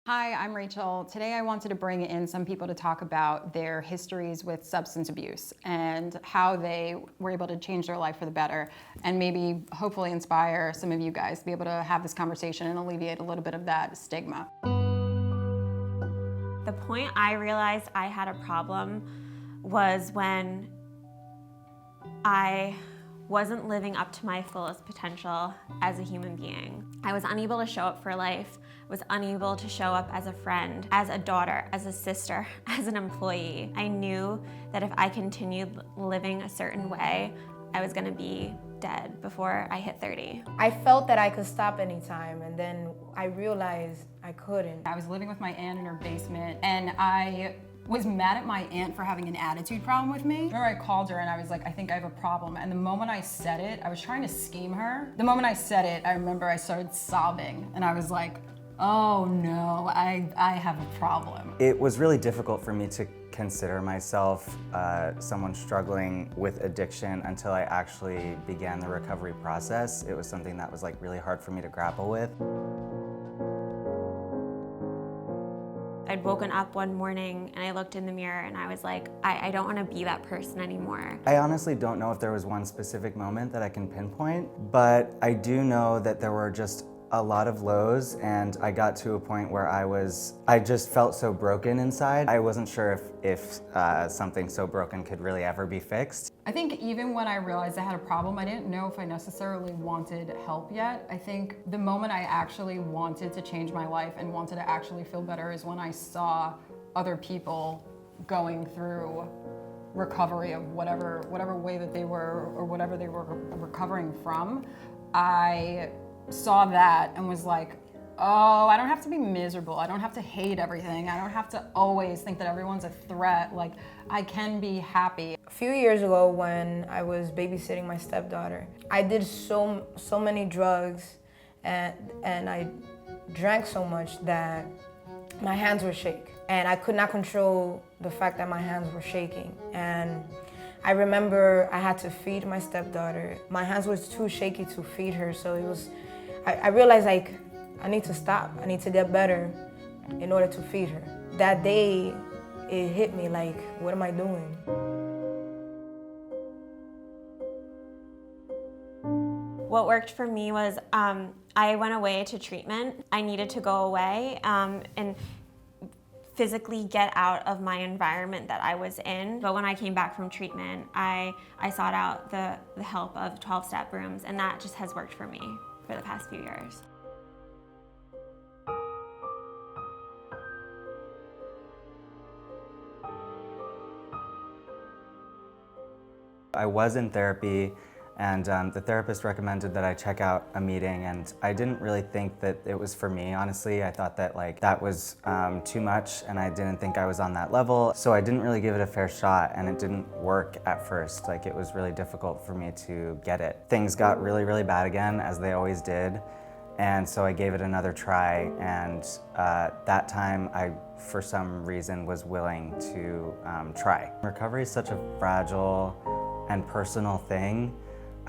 Hi, I'm Rachel. Today I wanted to bring in some people to talk about their histories with substance abuse and how they were able to change their life for the better, and maybe hopefully inspire some of you guys to be able to have this conversation and alleviate a little bit of that stigma. The point I realized I had a problem was when I wasn't living up to my fullest potential as a human being. I was unable to show up for life, was unable to show up as a friend, as a daughter, as a sister, as an employee. I knew that if I continued living a certain way, I was gonna be dead before I hit 30. I felt that I could stop anytime, and then I realized I couldn't. I was living with my aunt in her basement, and I was mad at my aunt for having an attitude problem with me. Remember, I called her and I was like, I think I have a problem. And the moment I said it, I was trying to scheme her. The moment I said it, I remember I started sobbing, and I was like, oh no, I have a problem. It was really difficult for me to consider myself someone struggling with addiction until I actually began the recovery process. It was something that was like really hard for me to grapple with. I'd woken up one morning and I looked in the mirror and I was like, I don't want to be that person anymore. I honestly don't know if there was one specific moment that I can pinpoint, but I do know that there were just a lot of lows, and I got to a point where I just felt so broken inside. I wasn't sure if something so broken could really ever be fixed. I think even when I realized I had a problem, I didn't know if I necessarily wanted help yet. I think the moment I actually wanted to change my life and wanted to actually feel better is when I saw other people going through recovery of whatever way that they were or whatever they were recovering from. I saw that and was like, oh, I don't have to be miserable. I don't have to hate everything. I don't have to always think that everyone's a threat. Like, I can be happy. A few years ago, when I was babysitting my stepdaughter, I did so many drugs and I drank so much that my hands would shake. And I could not control the fact that my hands were shaking. And I remember I had to feed my stepdaughter. My hands was too shaky to feed her, so I realized, like, I need to stop. I need to get better in order to feed her. That day, it hit me like, what am I doing? What worked for me was I went away to treatment. I needed to go away and physically get out of my environment that I was in. But when I came back from treatment, I sought out the help of 12-step rooms, and that just has worked for me for the past few years. I was in therapy, and the therapist recommended that I check out a meeting, and I didn't really think that it was for me, honestly. I thought that that was too much, and I didn't think I was on that level, so I didn't really give it a fair shot, and it didn't work at first. Like, it was really difficult for me to get it. Things got really, really bad again, as they always did, and so I gave it another try, and that time I, for some reason, was willing to try. Recovery is such a fragile and personal thing.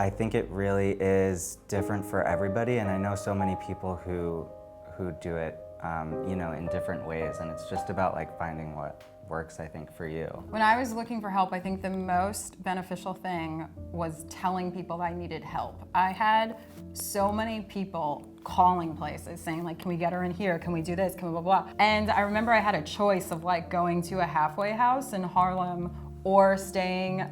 I think it really is different for everybody, and I know so many people who do it, in different ways, and it's just about finding what works, I think, for you. When I was looking for help, I think the most beneficial thing was telling people I needed help. I had so many people calling places saying, can we get her in here? Can we do this? Can we blah, blah? And I remember I had a choice of going to a halfway house in Harlem or staying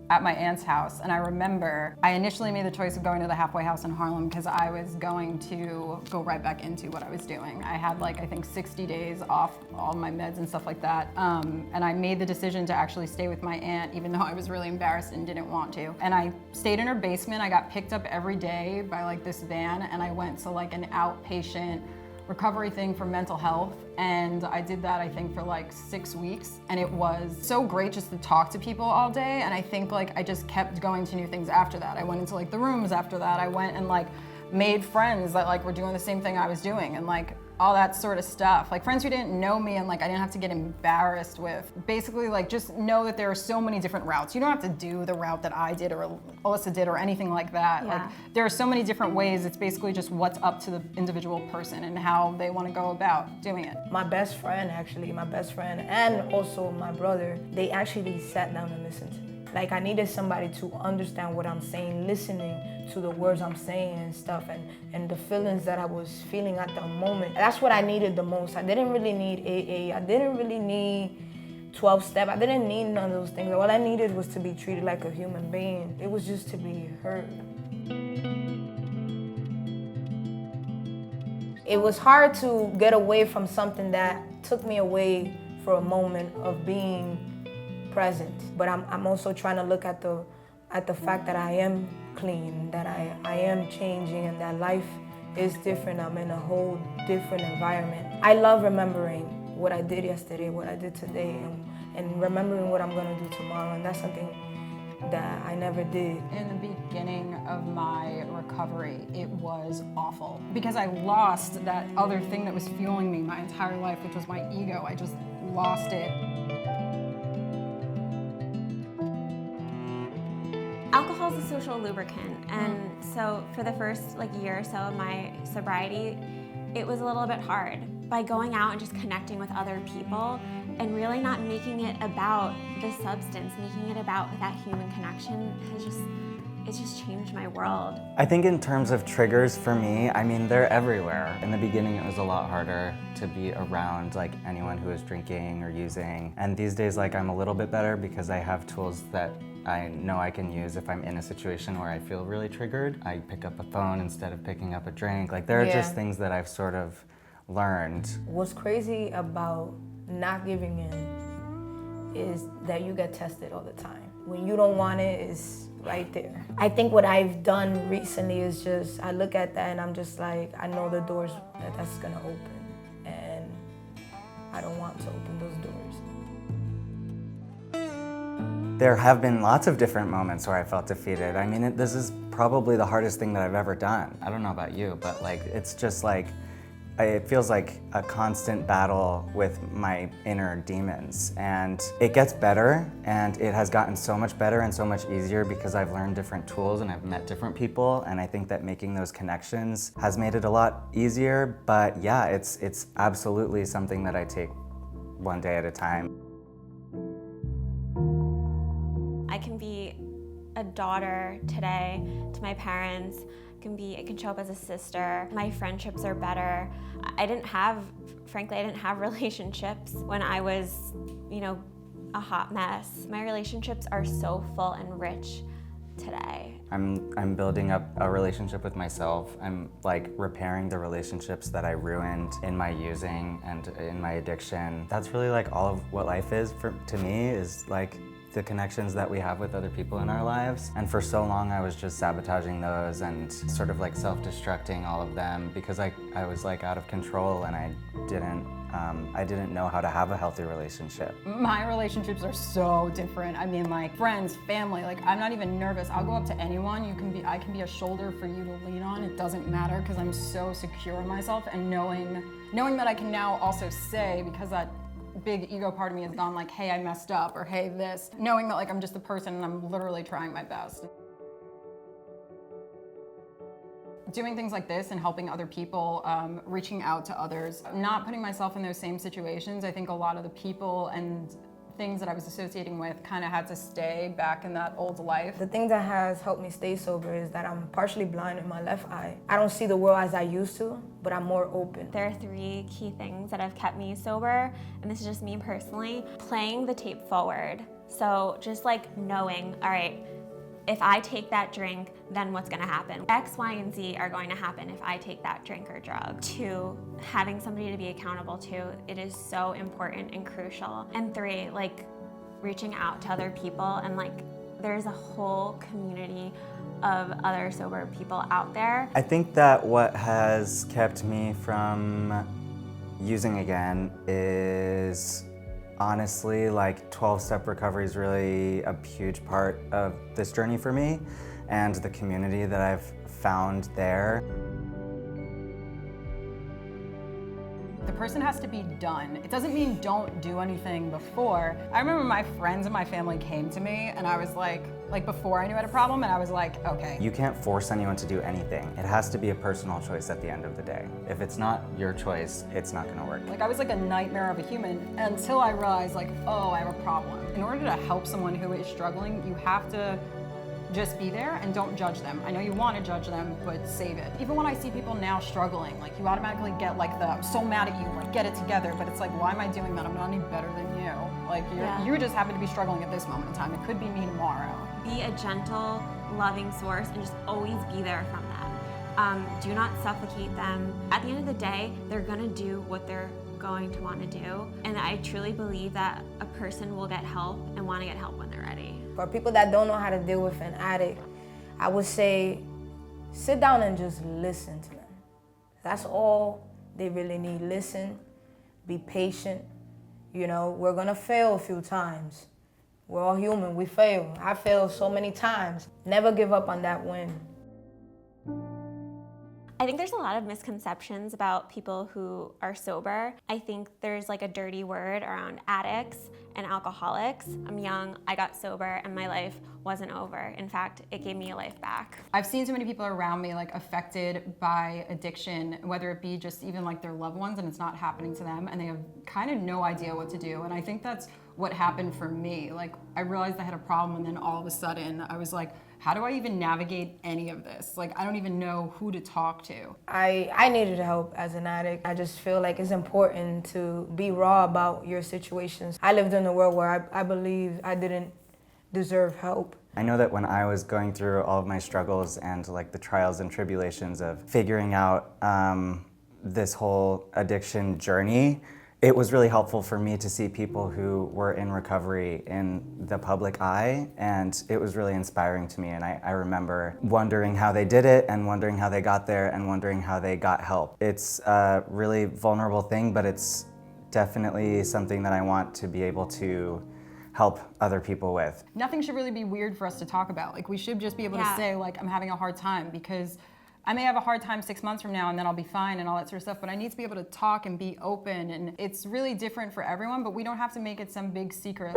at my aunt's house. And I remember I initially made the choice of going to the halfway house in Harlem because I was going to go right back into what I was doing. I had I think 60 days off all my meds and stuff like that. And I made the decision to actually stay with my aunt, even though I was really embarrassed and didn't want to. And I stayed in her basement. I got picked up every day by this van, and I went to an outpatient recovery thing for mental health, and I did that I think for 6 weeks, and it was so great just to talk to people all day. And I think I just kept going to new things after that. I went into the rooms after that. I went and made friends that were doing the same thing I was doing, and all that sort of stuff. Like friends who didn't know me and like I didn't have to get embarrassed with. Basically like just know that there are so many different routes. You don't have to do the route that I did or Alyssa did or anything like that. Yeah. Like there are so many different ways. It's basically just what's up to the individual person and how they want to go about doing it. My best friend and also my brother, they actually sat down and listened to me. Like I needed somebody to understand what I'm saying, listening to the words I'm saying and stuff, and the feelings that I was feeling at the moment. That's what I needed the most. I didn't really need AA. I didn't really need 12-step. I didn't need none of those things. All I needed was to be treated like a human being. It was just to be heard. It was hard to get away from something that took me away for a moment of being present. But I'm also trying to look at the fact that I am clean, that I am changing, and that life is different. I'm in a whole different environment. I love remembering what I did yesterday, what I did today, and remembering what I'm gonna do tomorrow, and that's something that I never did. In the beginning of my recovery, it was awful because I lost that other thing that was fueling me my entire life, which was my ego. I just lost it. Alcohol is a social lubricant, and so for the first year or so of my sobriety, it was a little bit hard. By going out and just connecting with other people and really not making it about the substance, making it about that human connection it's just changed my world. I think in terms of triggers for me, I mean, they're everywhere. In the beginning, it was a lot harder to be around like anyone who was drinking or using. And these days, like I'm a little bit better because I have tools that I know I can use if I'm in a situation where I feel really triggered. I pick up a phone instead of picking up a drink. Like there are just things that I've sort of learned. What's crazy about not giving in is that you get tested all the time. When you don't want it, it's right there. I think what I've done recently is just, I look at that and I'm just like, I know the doors that's gonna open, and I don't want to open those doors. There have been lots of different moments where I felt defeated. I mean, this is probably the hardest thing that I've ever done. I don't know about you, but like, it's just like, it feels like a constant battle with my inner demons, and it gets better, and it has gotten so much better and so much easier because I've learned different tools and I've met different people, and I think that making those connections has made it a lot easier. But yeah, it's absolutely something that I take one day at a time. I can be a daughter today to my parents. I can show up as a sister. My friendships are better. Frankly, I didn't have relationships when I was, a hot mess. My relationships are so full and rich today. I'm building up a relationship with myself. I'm like repairing the relationships that I ruined in my using and in my addiction. That's really like all of what life is to me, is like the connections that we have with other people in our lives. And for so long I was just sabotaging those and sort of like self-destructing all of them because I was like out of control, and I didn't know how to have a healthy relationship. My relationships are so different. I mean, like friends, family, like I'm not even nervous. I'll go up to anyone. I can be a shoulder for you to lean on. It doesn't matter because I'm so secure in myself, and knowing that I can now also say, because that big ego part of me has gone like, hey, I messed up, or hey, this. Knowing that like I'm just a person and I'm literally trying my best. Doing things like this and helping other people, reaching out to others, not putting myself in those same situations. I think a lot of the people and things that I was associating with kind of had to stay back in that old life. The thing that has helped me stay sober is that I'm partially blind in my left eye. I don't see the world as I used to, but I'm more open. There are 3 key things that have kept me sober, and this is just me personally. Playing the tape forward. So just like knowing, all right, if I take that drink, then what's gonna happen? X, Y, and Z are going to happen if I take that drink or drug. 2, having somebody to be accountable to. It is so important and crucial. And 3, like reaching out to other people, and like there's a whole community of other sober people out there. I think that what has kept me from using again is honestly, like 12-step recovery is really a huge part of this journey for me, and the community that I've found there. The person has to be done. It doesn't mean don't do anything before. I remember my friends and my family came to me and I was like before I knew I had a problem, and I was like, okay. You can't force anyone to do anything. It has to be a personal choice at the end of the day. If it's not your choice, it's not gonna work. Like, I was like a nightmare of a human until I realized like, oh, I have a problem. In order to help someone who is struggling, you have to just be there and don't judge them. I know you want to judge them, but save it. Even when I see people now struggling, like you automatically get like the, I'm so mad at you, like get it together, but it's like, why am I doing that? I'm not any better than you. Like you just happen to be struggling at this moment in time. It could be me tomorrow. Be a gentle, loving source and just always be there from them. Do not suffocate them. At the end of the day, they're gonna do what they're going to want to do. And I truly believe that a person will get help and want to get help when they're ready. For people that don't know how to deal with an addict, I would say sit down and just listen to them. That's all they really need. Listen, be patient. You know, we're gonna fail a few times. We're all human, we fail. I failed so many times. Never give up on that win. I think there's a lot of misconceptions about people who are sober. I think there's like a dirty word around addicts and alcoholics. I'm young, I got sober, and my life wasn't over. In fact, it gave me a life back. I've seen so many people around me like affected by addiction, whether it be just even like their loved ones and it's not happening to them and they have kind of no idea what to do. And I think that's what happened for me. Like I realized I had a problem and then all of a sudden I was like, how do I even navigate any of this? Like, I don't even know who to talk to. I needed help as an addict. I just feel like it's important to be raw about your situations. I lived in a world where I believe I didn't deserve help. I know that when I was going through all of my struggles and like the trials and tribulations of figuring out this whole addiction journey, it was really helpful for me to see people who were in recovery in the public eye, and it was really inspiring to me. And I remember wondering how they did it and wondering how they got there and wondering how they got help. It's a really vulnerable thing, but it's definitely something that I want to be able to help other people with. Nothing should really be weird for us to talk about. Like we should just be able to say like, I'm having a hard time, because I may have a hard time 6 months from now and then I'll be fine and all that sort of stuff, but I need to be able to talk and be open, and it's really different for everyone, but we don't have to make it some big secret.